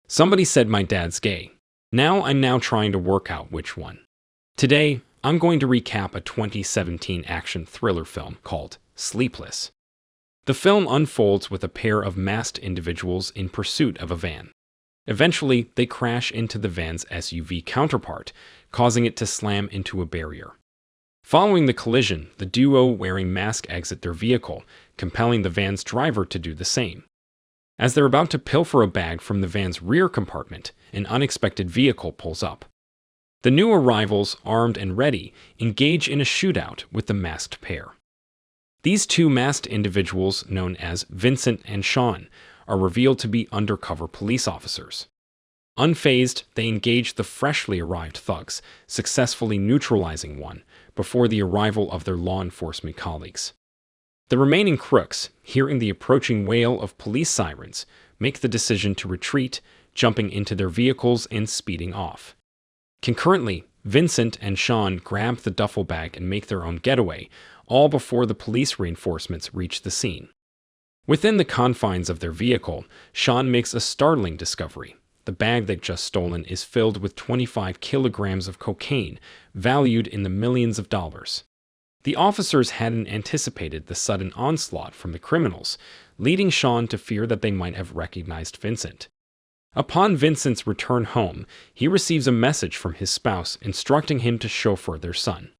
Somebody said my dad's gay. I'm trying to work out which one. Today, I'm going to recap a 2017 action thriller film called Sleepless. The film unfolds with a pair of masked individuals in pursuit of a van. Eventually, they crash into the van's SUV counterpart, causing it to slam into a barrier. Following the collision, the duo wearing masks exit their vehicle, compelling the van's driver to do the same. As they're about to pilfer a bag from the van's rear compartment, an unexpected vehicle pulls up. The new arrivals, armed and ready, engage in a shootout with the masked pair. These two masked individuals, known as Vincent and Sean, are revealed to be undercover police officers. Unfazed, they engage the freshly arrived thugs, successfully neutralizing one before the arrival of their law enforcement colleagues. The remaining crooks, hearing the approaching wail of police sirens, make the decision to retreat, jumping into their vehicles and speeding off. Concurrently, Vincent and Sean grab the duffel bag and make their own getaway, all before the police reinforcements reach the scene. Within the confines of their vehicle, Sean makes a startling discovery. The bag they've just stolen is filled with 25 kilograms of cocaine, valued in the millions of dollars. The officers hadn't anticipated the sudden onslaught from the criminals, leading Sean to fear that they might have recognized Vincent. Upon Vincent's return home, he receives a message from his spouse instructing him to chauffeur their son.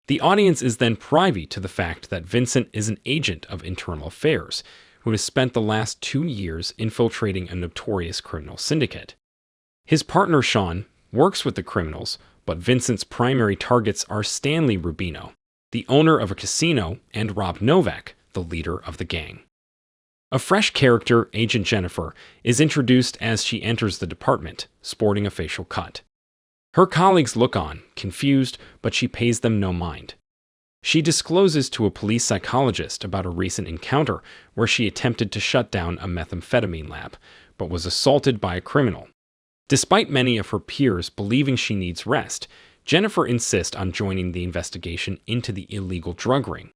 The audience is then privy to the fact that Vincent is an agent of internal affairs, who has spent the last 2 years infiltrating a notorious criminal syndicate. His partner Sean works with the criminals, but Vincent's primary targets are Stanley Rubino, the owner of a casino, and Rob Novak, the leader of the gang. A fresh character, Agent Jennifer, is introduced as she enters the department, sporting a facial cut. Her colleagues look on, confused, but she pays them no mind. She discloses to a police psychologist about a recent encounter where she attempted to shut down a methamphetamine lab, but was assaulted by a criminal. Despite many of her peers believing she needs rest, Jennifer insists on joining the investigation into the illegal drug ring.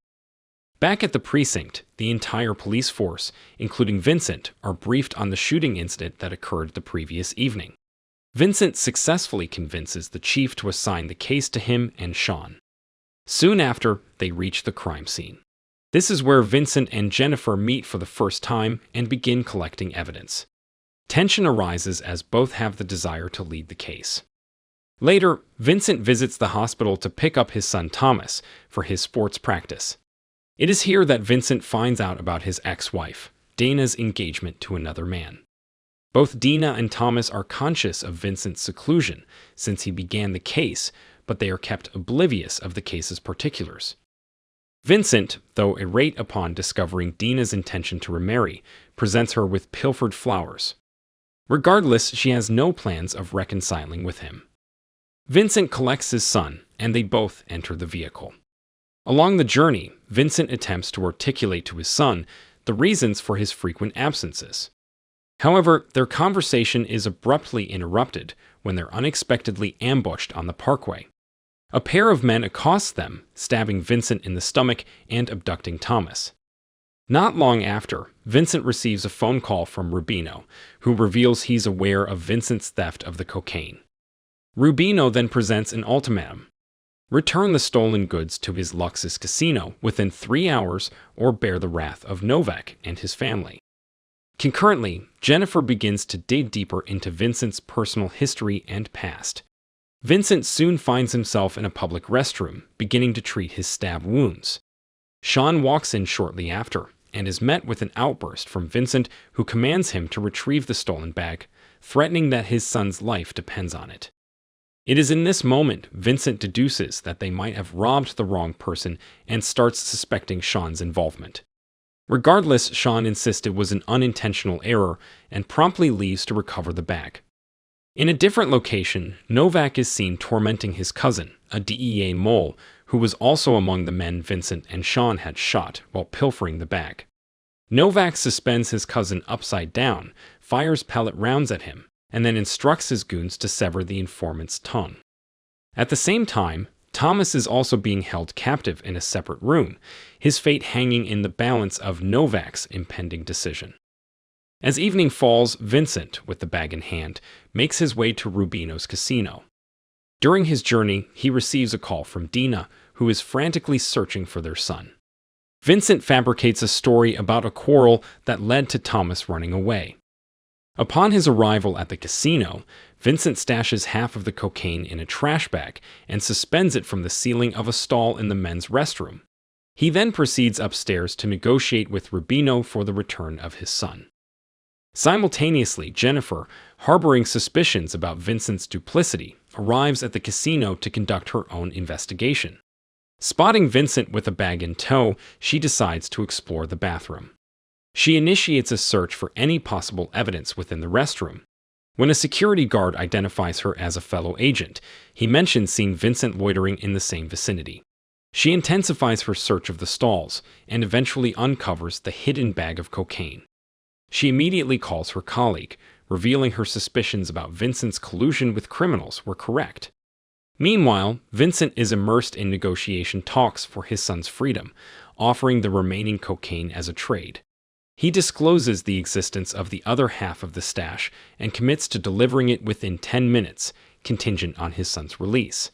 Back at the precinct, the entire police force, including Vincent, are briefed on the shooting incident that occurred the previous evening. Vincent successfully convinces the chief to assign the case to him and Sean. Soon after, they reach the crime scene. This is where Vincent and Jennifer meet for the first time and begin collecting evidence. Tension arises as both have the desire to lead the case. Later, Vincent visits the hospital to pick up his son Thomas for his sports practice. It is here that Vincent finds out about his ex-wife, Dana's engagement to another man. Both Dina and Thomas are conscious of Vincent's seclusion since he began the case, but they are kept oblivious of the case's particulars. Vincent, though irate upon discovering Dina's intention to remarry, presents her with pilfered flowers. Regardless, she has no plans of reconciling with him. Vincent collects his son, and they both enter the vehicle. Along the journey, Vincent attempts to articulate to his son the reasons for his frequent absences. However, their conversation is abruptly interrupted when they're unexpectedly ambushed on the parkway. A pair of men accost them, stabbing Vincent in the stomach and abducting Thomas. Not long after, Vincent receives a phone call from Rubino, who reveals he's aware of Vincent's theft of the cocaine. Rubino then presents an ultimatum. Return the stolen goods to his Luxus casino within 3 hours or bear the wrath of Novak and his family. Concurrently, Jennifer begins to dig deeper into Vincent's personal history and past. Vincent soon finds himself in a public restroom, beginning to treat his stab wounds. Sean walks in shortly after and is met with an outburst from Vincent, who commands him to retrieve the stolen bag, threatening that his son's life depends on it. It is in this moment Vincent deduces that they might have robbed the wrong person and starts suspecting Sean's involvement. Regardless, Sean insists it was an unintentional error and promptly leaves to recover the bag. In a different location, Novak is seen tormenting his cousin, a DEA mole, who was also among the men Vincent and Sean had shot while pilfering the bag. Novak suspends his cousin upside down, fires pellet rounds at him, and then instructs his goons to sever the informant's tongue. At the same time, Thomas is also being held captive in a separate room, his fate hanging in the balance of Novak's impending decision. As evening falls, Vincent, with the bag in hand, makes his way to Rubino's casino. During his journey, he receives a call from Dina, who is frantically searching for their son. Vincent fabricates a story about a quarrel that led to Thomas running away. Upon his arrival at the casino, Vincent stashes half of the cocaine in a trash bag and suspends it from the ceiling of a stall in the men's restroom. He then proceeds upstairs to negotiate with Rubino for the return of his son. Simultaneously, Jennifer, harboring suspicions about Vincent's duplicity, arrives at the casino to conduct her own investigation. Spotting Vincent with a bag in tow, she decides to explore the bathroom. She initiates a search for any possible evidence within the restroom. When a security guard identifies her as a fellow agent, he mentions seeing Vincent loitering in the same vicinity. She intensifies her search of the stalls and eventually uncovers the hidden bag of cocaine. She immediately calls her colleague, revealing her suspicions about Vincent's collusion with criminals were correct. Meanwhile, Vincent is immersed in negotiation talks for his son's freedom, offering the remaining cocaine as a trade. He discloses the existence of the other half of the stash and commits to delivering it within 10 minutes, contingent on his son's release.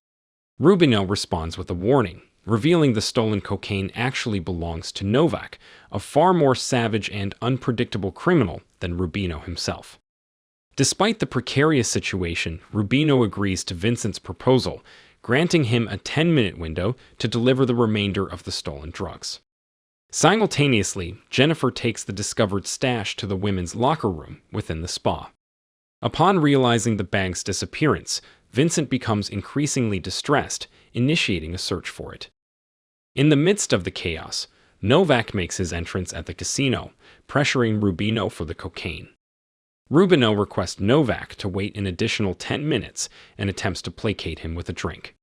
Rubino responds with a warning, revealing the stolen cocaine actually belongs to Novak, a far more savage and unpredictable criminal than Rubino himself. Despite the precarious situation, Rubino agrees to Vincent's proposal, granting him a 10-minute window to deliver the remainder of the stolen drugs. Simultaneously, Jennifer takes the discovered stash to the women's locker room within the spa. Upon realizing the bag's disappearance, Vincent becomes increasingly distressed, initiating a search for it. In the midst of the chaos, Novak makes his entrance at the casino, pressuring Rubino for the cocaine. Rubino requests Novak to wait an additional 10 minutes and attempts to placate him with a drink.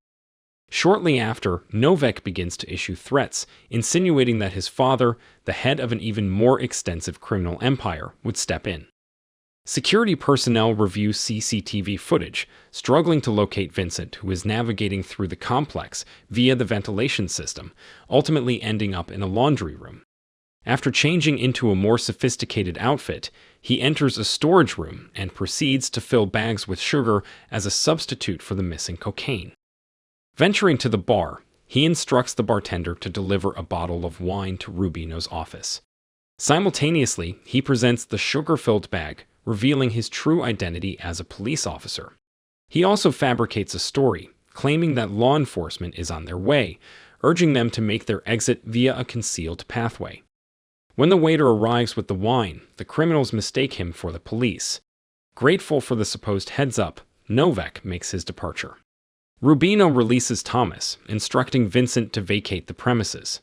Shortly after, Novak begins to issue threats, insinuating that his father, the head of an even more extensive criminal empire, would step in. Security personnel review CCTV footage, struggling to locate Vincent, who is navigating through the complex via the ventilation system, ultimately ending up in a laundry room. After changing into a more sophisticated outfit, he enters a storage room and proceeds to fill bags with sugar as a substitute for the missing cocaine. Venturing to the bar, he instructs the bartender to deliver a bottle of wine to Rubino's office. Simultaneously, he presents the sugar-filled bag, revealing his true identity as a police officer. He also fabricates a story, claiming that law enforcement is on their way, urging them to make their exit via a concealed pathway. When the waiter arrives with the wine, the criminals mistake him for the police. Grateful for the supposed heads-up, Novak makes his departure. Rubino releases Thomas, instructing Vincent to vacate the premises.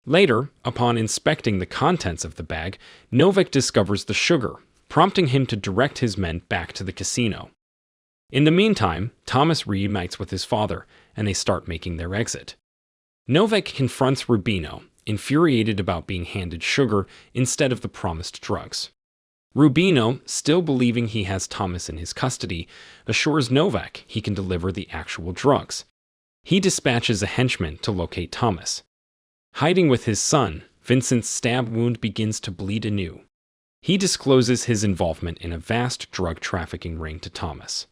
Later, upon inspecting the contents of the bag, Novak discovers the sugar, prompting him to direct his men back to the casino. In the meantime, Thomas reunites with his father, and they start making their exit. Novak confronts Rubino, infuriated about being handed sugar instead of the promised drugs. Rubino, still believing he has Thomas in his custody, assures Novak he can deliver the actual drugs. He dispatches a henchman to locate Thomas. Hiding with his son, Vincent's stab wound begins to bleed anew. He discloses his involvement in a vast drug trafficking ring to Thomas.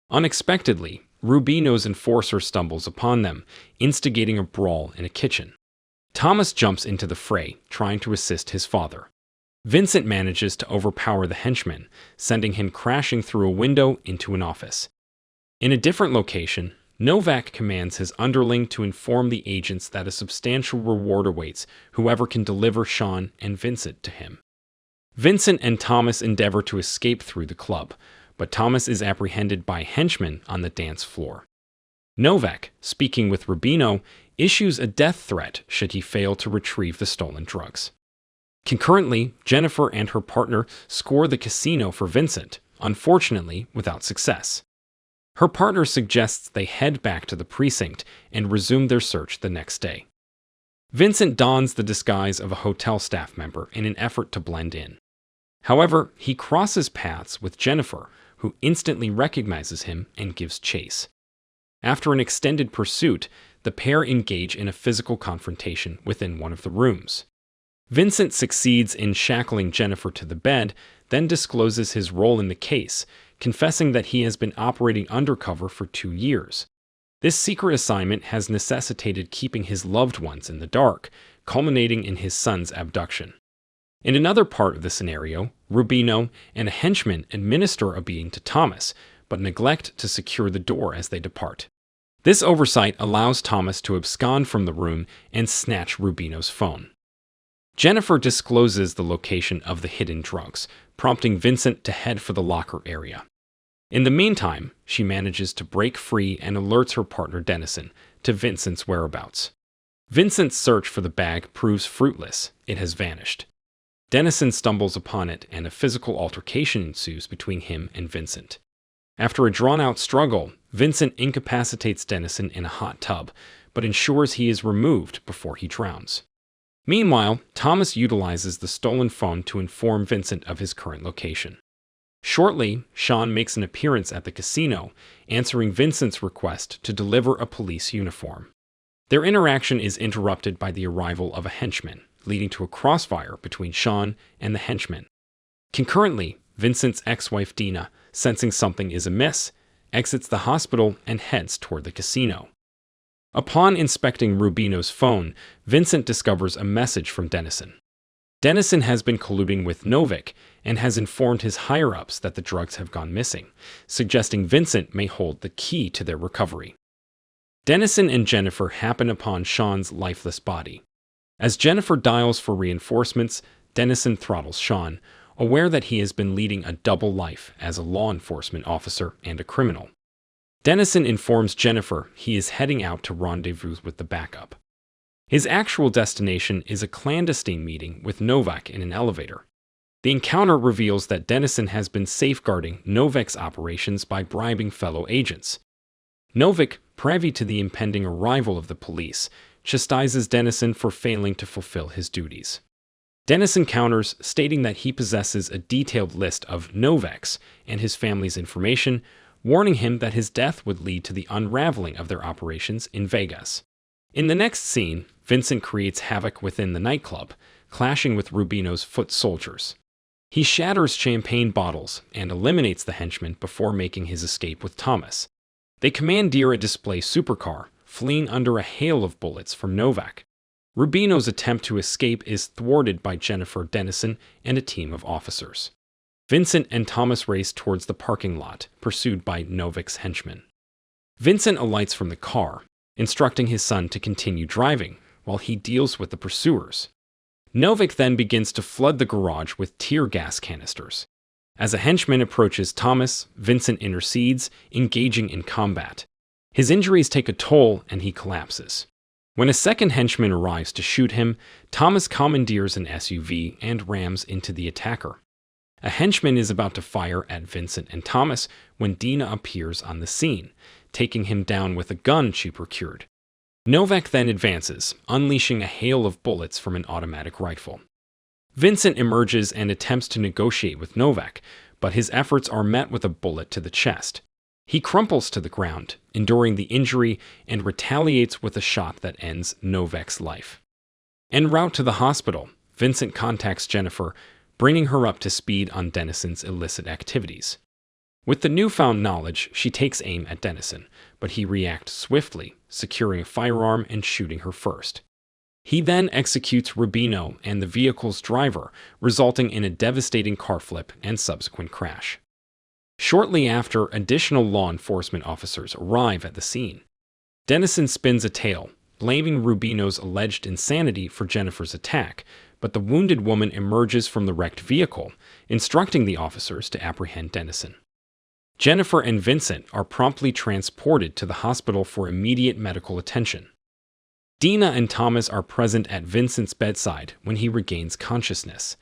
Unexpectedly, Rubino's enforcer stumbles upon them, instigating a brawl in a kitchen. Thomas jumps into the fray, trying to assist his father. Vincent manages to overpower the henchman, sending him crashing through a window into an office. In a different location, Novak commands his underling to inform the agents that a substantial reward awaits whoever can deliver Sean and Vincent to him. Vincent and Thomas endeavor to escape through the club, but Thomas is apprehended by henchmen on the dance floor. Novak, speaking with Rubino, issues a death threat should he fail to retrieve the stolen drugs. Concurrently, Jennifer and her partner score the casino for Vincent, unfortunately without success. Her partner suggests they head back to the precinct and resume their search the next day. Vincent dons the disguise of a hotel staff member in an effort to blend in. However, he crosses paths with Jennifer, who instantly recognizes him and gives chase. After an extended pursuit, the pair engage in a physical confrontation within one of the rooms. Vincent succeeds in shackling Jennifer to the bed, then discloses his role in the case, confessing that he has been operating undercover for 2 years. This secret assignment has necessitated keeping his loved ones in the dark, culminating in his son's abduction. In another part of the scenario, Rubino and a henchman administer a beating to Thomas, but neglect to secure the door as they depart. This oversight allows Thomas to abscond from the room and snatch Rubino's phone. Jennifer discloses the location of the hidden drugs, prompting Vincent to head for the locker area. In the meantime, she manages to break free and alerts her partner Dennison to Vincent's whereabouts. Vincent's search for the bag proves fruitless. It has vanished. Dennison stumbles upon it and a physical altercation ensues between him and Vincent. After a drawn-out struggle, Vincent incapacitates Dennison in a hot tub, but ensures he is removed before he drowns. Meanwhile, Thomas utilizes the stolen phone to inform Vincent of his current location. Shortly, Sean makes an appearance at the casino, answering Vincent's request to deliver a police uniform. Their interaction is interrupted by the arrival of a henchman, leading to a crossfire between Sean and the henchman. Concurrently, Vincent's ex-wife Dina, sensing something is amiss, exits the hospital and heads toward the casino. Upon inspecting Rubino's phone, Vincent discovers a message from Dennison. Dennison has been colluding with Novik and has informed his higher-ups that the drugs have gone missing, suggesting Vincent may hold the key to their recovery. Dennison and Jennifer happen upon Sean's lifeless body. As Jennifer dials for reinforcements, Dennison throttles Sean, aware that he has been leading a double life as a law enforcement officer and a criminal. Dennison informs Jennifer he is heading out to rendezvous with the backup. His actual destination is a clandestine meeting with Novak in an elevator. The encounter reveals that Dennison has been safeguarding Novik's operations by bribing fellow agents. Novik, privy to the impending arrival of the police, chastises Dennison for failing to fulfill his duties. Dennison counters, stating that he possesses a detailed list of Novik's and his family's information, warning him that his death would lead to the unraveling of their operations in Vegas. In the next scene, Vincent creates havoc within the nightclub, clashing with Rubino's foot soldiers. He shatters champagne bottles and eliminates the henchman before making his escape with Thomas. They commandeer a display supercar, fleeing under a hail of bullets from Novak. Rubino's attempt to escape is thwarted by Jennifer, Dennison, and a team of officers. Vincent and Thomas race towards the parking lot, pursued by Novik's henchmen. Vincent alights from the car, instructing his son to continue driving, while he deals with the pursuers. Novik then begins to flood the garage with tear gas canisters. As a henchman approaches Thomas, Vincent intercedes, engaging in combat. His injuries take a toll and he collapses. When a second henchman arrives to shoot him, Thomas commandeers an SUV and rams into the attacker. A henchman is about to fire at Vincent and Thomas when Dina appears on the scene, taking him down with a gun she procured. Novak then advances, unleashing a hail of bullets from an automatic rifle. Vincent emerges and attempts to negotiate with Novak, but his efforts are met with a bullet to the chest. He crumples to the ground, enduring the injury, and retaliates with a shot that ends Novak's life. En route to the hospital, Vincent contacts Jennifer, bringing her up to speed on Dennison's illicit activities. With the newfound knowledge, she takes aim at Dennison, but he reacts swiftly, securing a firearm and shooting her first. He then executes Rubino and the vehicle's driver, resulting in a devastating car flip and subsequent crash. Shortly after, additional law enforcement officers arrive at the scene. Dennison spins a tale, blaming Rubino's alleged insanity for Jennifer's attack, but the wounded woman emerges from the wrecked vehicle, instructing the officers to apprehend Dennison. Jennifer and Vincent are promptly transported to the hospital for immediate medical attention. Dina and Thomas are present at Vincent's bedside when he regains consciousness.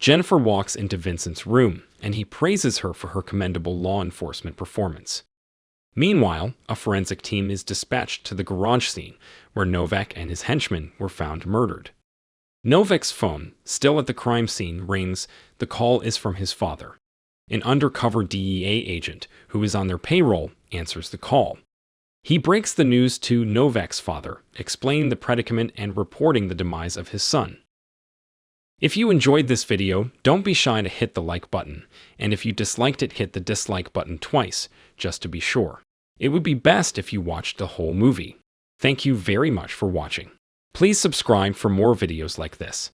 Jennifer walks into Vincent's room, and he praises her for her commendable law enforcement performance. Meanwhile, a forensic team is dispatched to the garage scene, where Novak and his henchmen were found murdered. Novik's phone, still at the crime scene, rings. The call is from his father. An undercover DEA agent, who is on their payroll, answers the call. He breaks the news to Novak's father, explaining the predicament and reporting the demise of his son. If you enjoyed this video, don't be shy to hit the like button, and if you disliked it, hit the dislike button twice, just to be sure. It would be best if you watched the whole movie. Thank you very much for watching. Please subscribe for more videos like this.